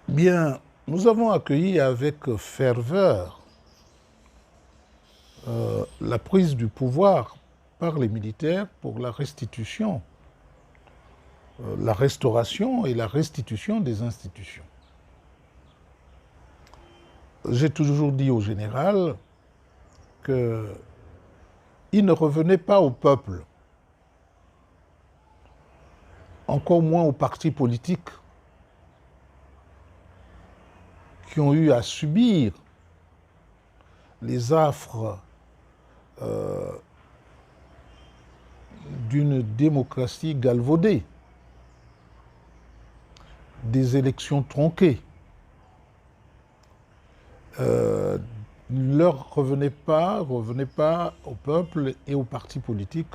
Bien, nous avons accueilli avec ferveur la prise du pouvoir par les militaires pour la restitution, la restauration et la restitution des institutions. J'ai toujours dit au général qu'il ne revenait pas au peuple, encore moins aux partis politiques qui ont eu à subir les affres d'une démocratie galvaudée, des élections tronquées. Ne leur revenait pas au peuple et aux partis politiques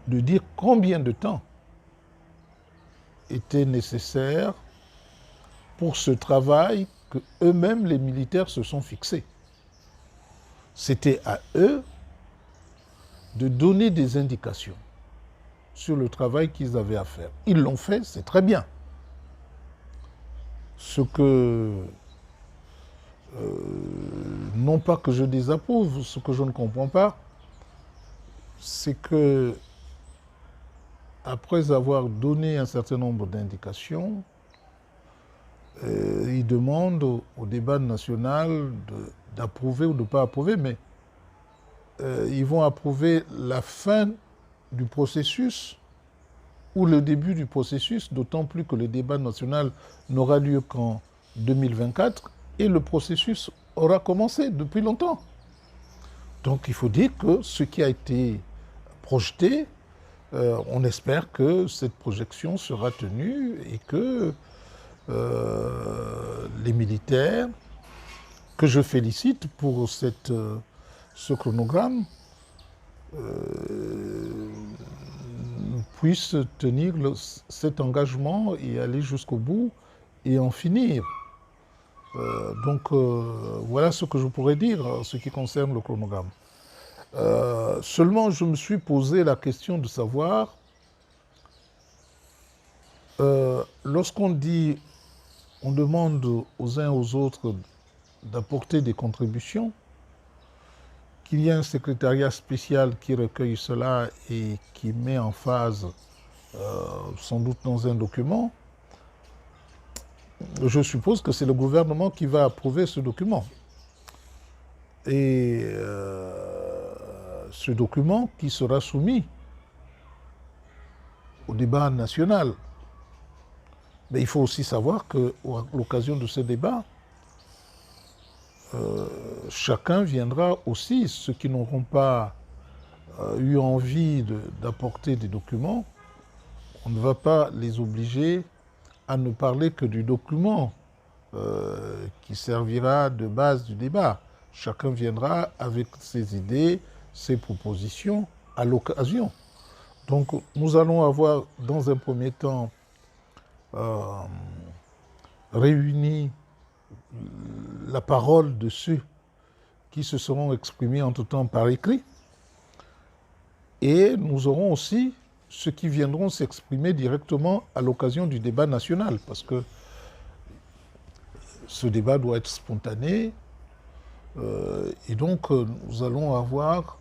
de dire combien de temps était nécessaire pour ce travail que eux-mêmes, les militaires, se sont fixés. C'était à eux de donner des indications sur le travail qu'ils avaient à faire. Ils l'ont fait, c'est très bien. Ce que, non pas que je désapprouve, ce que je ne comprends pas, c'est que, après avoir donné un certain nombre d'indications, ils demandent au débat national d'approuver ou de ne pas approuver, mais ils vont approuver la fin du processus ou le début du processus, d'autant plus que le débat national n'aura lieu qu'en 2024 et le processus aura commencé depuis longtemps. Donc il faut dire que ce qui a été projeté, on espère que cette projection sera tenue et que les militaires, que je félicite pour ce chronogramme, puissent tenir cet engagement et aller jusqu'au bout et en finir. Donc voilà ce que je pourrais dire en ce qui concerne le chronogramme. Seulement, je me suis posé la question de savoir, lorsqu'on dit, on demande aux uns aux autres d'apporter des contributions, qu'il y a un secrétariat spécial qui recueille cela et qui met en phase, sans doute dans un document, je suppose que c'est le gouvernement qui va approuver ce document. Et ce document qui sera soumis au débat national. Mais il faut aussi savoir qu'à l'occasion de ce débat, chacun viendra aussi, ceux qui n'auront pas eu envie d'apporter des documents, on ne va pas les obliger à ne parler que du document qui servira de base du débat. Chacun viendra avec ses idées, ses propositions à l'occasion. Donc nous allons avoir dans un premier temps réuni la parole de ceux qui se seront exprimés entre-temps par écrit, et nous aurons aussi ceux qui viendront s'exprimer directement à l'occasion du débat national, parce que ce débat doit être spontané, et donc nous allons avoir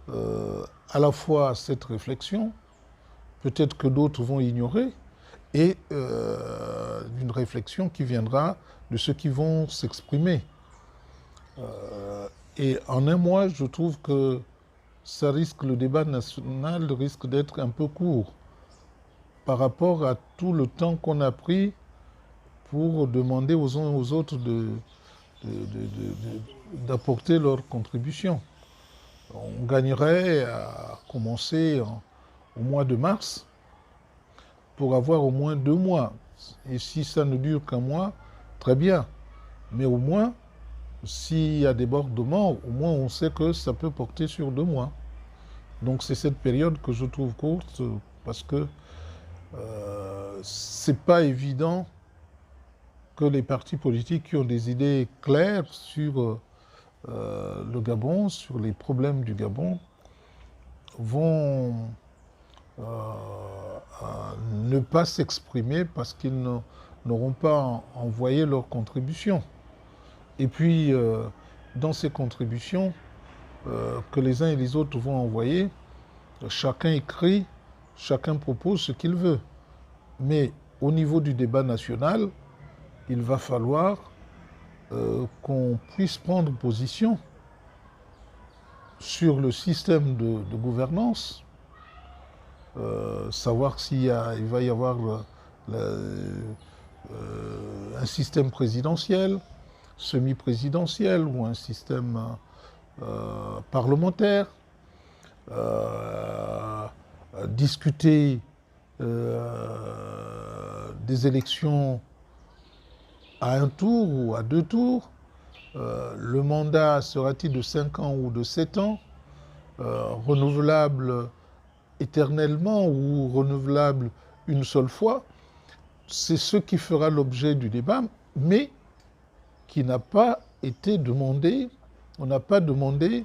à la fois cette réflexion, peut-être que d'autres vont ignorer, et une réflexion qui viendra de ceux qui vont s'exprimer. Et en un mois, je trouve que le débat national risque d'être un peu court par rapport à tout le temps qu'on a pris pour demander aux uns et aux autres d'apporter leur contribution. On gagnerait à commencer au mois de mars pour avoir au moins 2 mois. Et si ça ne dure qu'un mois, très bien. Mais au moins, s'il y a débordement, au moins on sait que ça peut porter sur 2 mois. Donc c'est cette période que je trouve courte parce que c'est pas évident que les partis politiques qui ont des idées claires sur le Gabon, sur les problèmes du Gabon, vont ne pas s'exprimer parce qu'ils n'auront pas envoyé leur contribution. Et puis, dans ces contributions que les uns et les autres vont envoyer, chacun écrit, chacun propose ce qu'il veut. Mais au niveau du débat national, il va falloir qu'on puisse prendre position sur le système de gouvernance, savoir il va y avoir un système présidentiel, semi-présidentiel ou un système parlementaire, discuter des élections à un tour ou à 2 tours. Le mandat sera-t-il de 5 ans ou de 7 ans, renouvelable éternellement ou renouvelable une seule fois? C'est ce qui fera l'objet du débat, mais qui n'a pas été demandé. On n'a pas demandé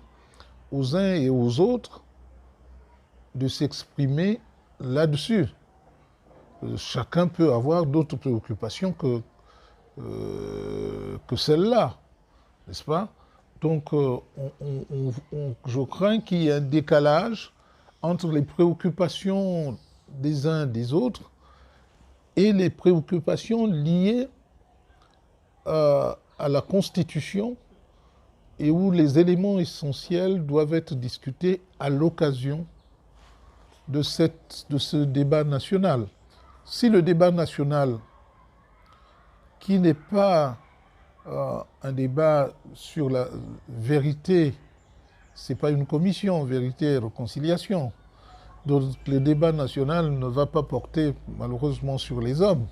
aux uns et aux autres de s'exprimer là-dessus. Chacun peut avoir d'autres préoccupations que celle-là, n'est-ce pas? Donc, je crains qu'il y ait un décalage entre les préoccupations des uns et des autres et les préoccupations liées à la Constitution et où les éléments essentiels doivent être discutés à l'occasion de ce débat national. Si le débat national, qui n'est pas un débat sur la vérité, ce n'est pas une commission, vérité et réconciliation. Donc le débat national ne va pas porter malheureusement sur les hommes,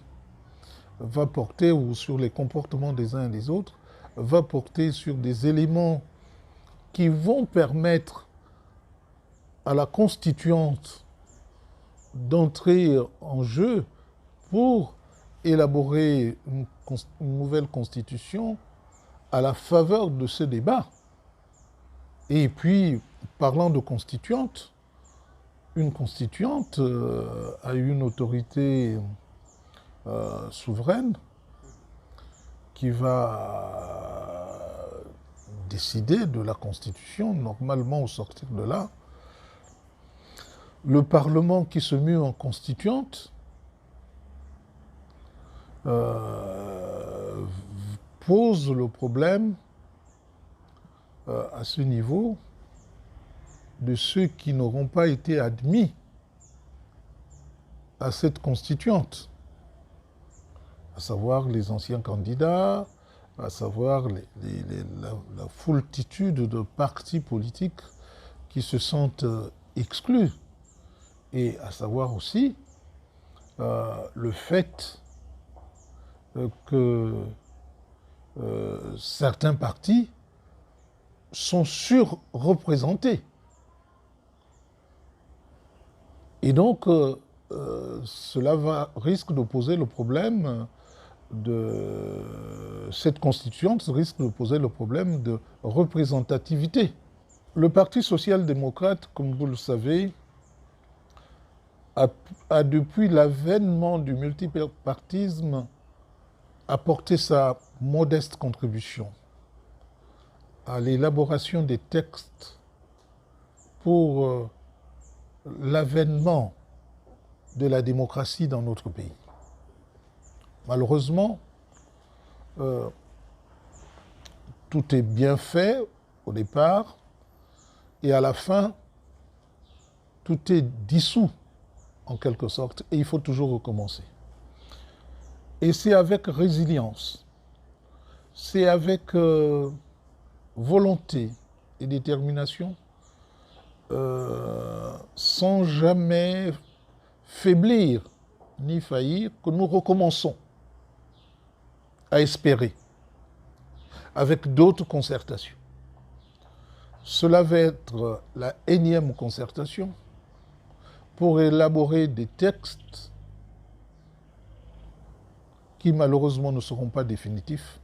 va porter ou sur les comportements des uns et des autres, va porter sur des éléments qui vont permettre à la constituante d'entrer en jeu pour élaborer une nouvelle constitution à la faveur de ce débat. Et puis, parlant de constituante, une constituante a une autorité souveraine qui va décider de la Constitution, normalement au sortir de là. Le Parlement qui se mue en constituante pose le problème à ce niveau de ceux qui n'auront pas été admis à cette constituante, à savoir les anciens candidats, à savoir la foultitude de partis politiques qui se sentent exclus, et à savoir aussi le fait que certains partis sont surreprésentés. Et donc, cela risque de poser le problème cette constituante risque de poser le problème de représentativité. Le Parti social-démocrate, comme vous le savez, a depuis l'avènement du multipartisme apporté sa modeste contribution à l'élaboration des textes pour l'avènement de la démocratie dans notre pays. Malheureusement, tout est bien fait au départ et à la fin, tout est dissous en quelque sorte et il faut toujours recommencer. Et c'est avec résilience, c'est avec volonté et détermination, sans jamais faiblir ni faillir, que nous recommençons à espérer, avec d'autres concertations. Cela va être la énième concertation pour élaborer des textes qui malheureusement ne seront pas définitifs,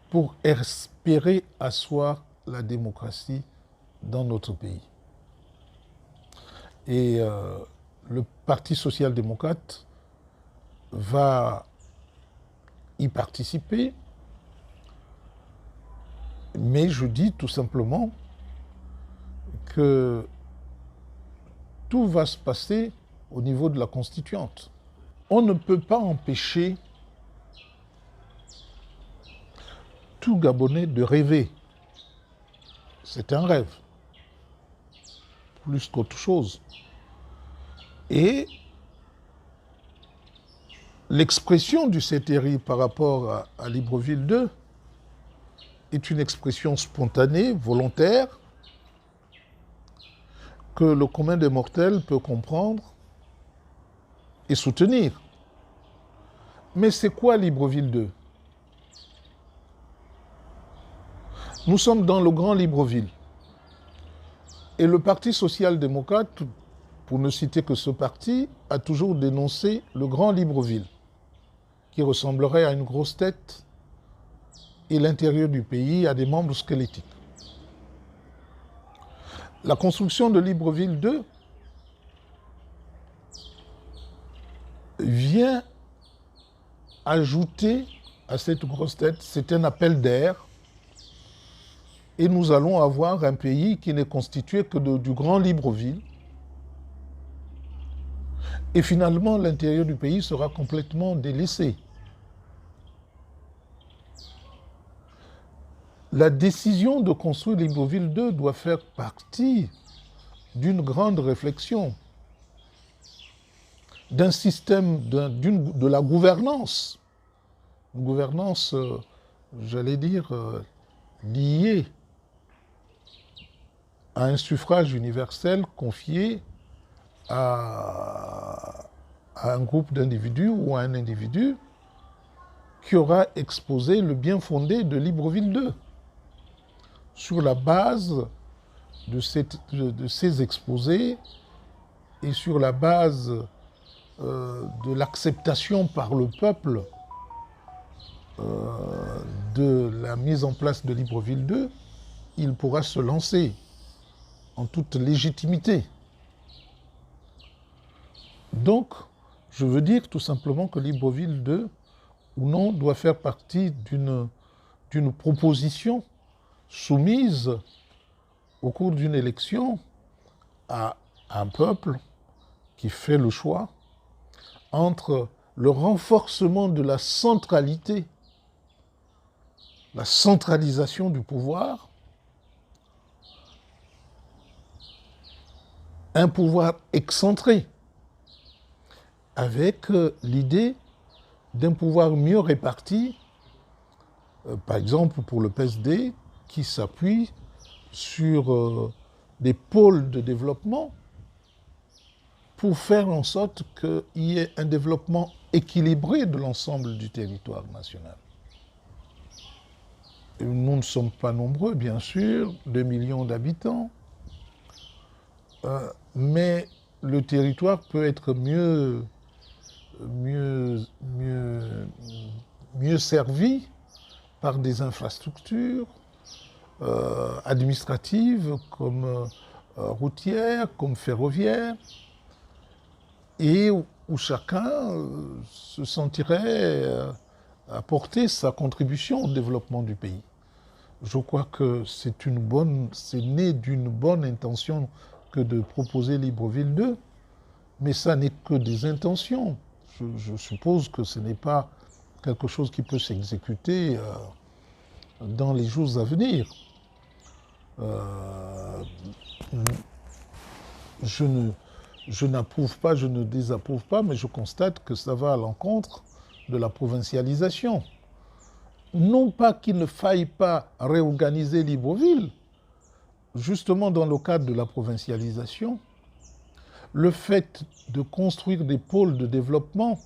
pour espérer asseoir la démocratie dans notre pays. Et le Parti social-démocrate va y participer, mais je dis tout simplement que tout va se passer au niveau de la constituante. On ne peut pas empêcher tout Gabonais de rêver. C'est un rêve, plus qu'autre chose. Et l'expression du CTRI par rapport à Libreville 2 est une expression spontanée, volontaire, que le commun des mortels peut comprendre et soutenir. Mais c'est quoi Libreville 2? Nous sommes dans le grand Libreville. Et le Parti social-démocrate, pour ne citer que ce parti, a toujours dénoncé le grand Libreville, qui ressemblerait à une grosse tête, et l'intérieur du pays a des membres squelettiques. La construction de Libreville 2 vient ajouter à cette grosse tête, c'est un appel d'air, et nous allons avoir un pays qui n'est constitué que du grand Libreville. Et finalement, l'intérieur du pays sera complètement délaissé. La décision de construire Libreville 2 doit faire partie d'une grande réflexion, d'un système, de la gouvernance. Une gouvernance, j'allais dire, liée à un suffrage universel confié à un groupe d'individus ou à un individu qui aura exposé le bien fondé de Libreville 2 sur la base de ces exposés et sur la base de l'acceptation par le peuple de la mise en place de Libreville 2, il pourra se lancer en toute légitimité. Donc, je veux dire tout simplement que Libreville 2, ou non, doit faire partie d'une proposition soumise au cours d'une élection à un peuple qui fait le choix entre le renforcement de la centralité, la centralisation du pouvoir, un pouvoir excentré, avec l'idée d'un pouvoir mieux réparti, par exemple pour le PSD, qui s'appuie sur des pôles de développement pour faire en sorte qu'il y ait un développement équilibré de l'ensemble du territoire national. Et nous ne sommes pas nombreux, bien sûr, 2 millions d'habitants, mais le territoire peut être mieux servi par des infrastructures administratives comme routières, comme ferroviaires, et où chacun se sentirait apporter sa contribution au développement du pays. Je crois que c'est né d'une bonne intention que de proposer Libreville 2, mais ça n'est que des intentions. Je suppose que ce n'est pas quelque chose qui peut s'exécuter dans les jours à venir. Je n'approuve pas, je ne désapprouve pas, mais je constate que ça va à l'encontre de la provincialisation. Non pas qu'il ne faille pas réorganiser Libreville, justement dans le cadre de la provincialisation, le fait de construire des pôles de développement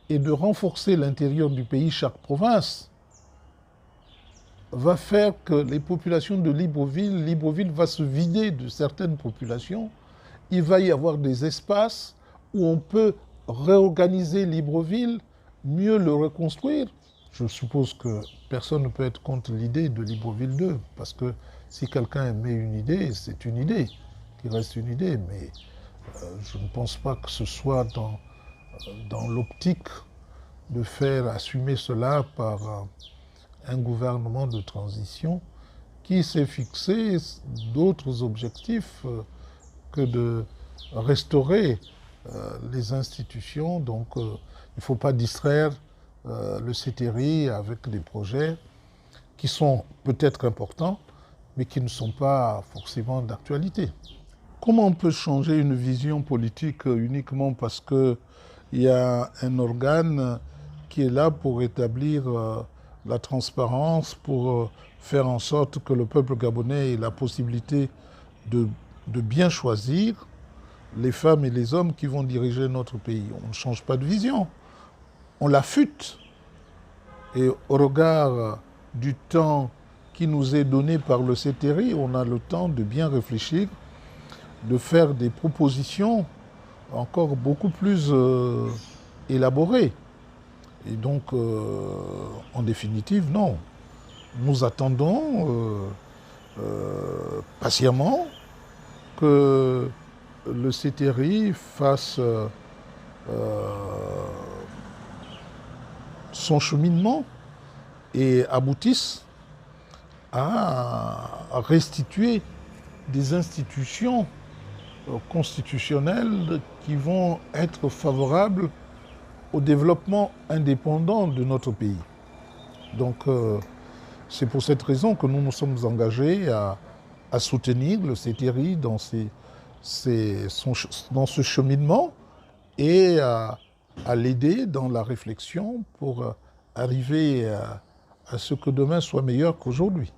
et de renforcer l'intérieur du pays, chaque province, va faire que les populations de Libreville va se vider de certaines populations. Il va y avoir des espaces où on peut réorganiser Libreville, mieux le reconstruire. Je suppose que personne ne peut être contre l'idée de Libreville 2, parce que si quelqu'un émet une idée, c'est une idée, qui reste une idée, mais Je ne pense pas que ce soit dans l'optique de faire assumer cela par un gouvernement de transition qui s'est fixé d'autres objectifs que de restaurer les institutions. Donc il ne faut pas distraire le CTRI avec des projets qui sont peut-être importants, mais qui ne sont pas forcément d'actualité. Comment on peut changer une vision politique uniquement parce qu'il y a un organe qui est là pour établir la transparence, pour faire en sorte que le peuple gabonais ait la possibilité de bien choisir les femmes et les hommes qui vont diriger notre pays. On ne change pas de vision, on l'affûte. Et au regard du temps qui nous est donné par le CTRI, on a le temps de bien réfléchir, de faire des propositions encore beaucoup plus élaborées. Et donc, en définitive, non. Nous attendons patiemment que le CTRI fasse son cheminement et aboutisse à restituer des institutions constitutionnelles qui vont être favorables au développement indépendant de notre pays. Donc c'est pour cette raison que nous nous sommes engagés à soutenir le CTRI dans ce cheminement et à l'aider dans la réflexion pour arriver à ce que demain soit meilleur qu'aujourd'hui.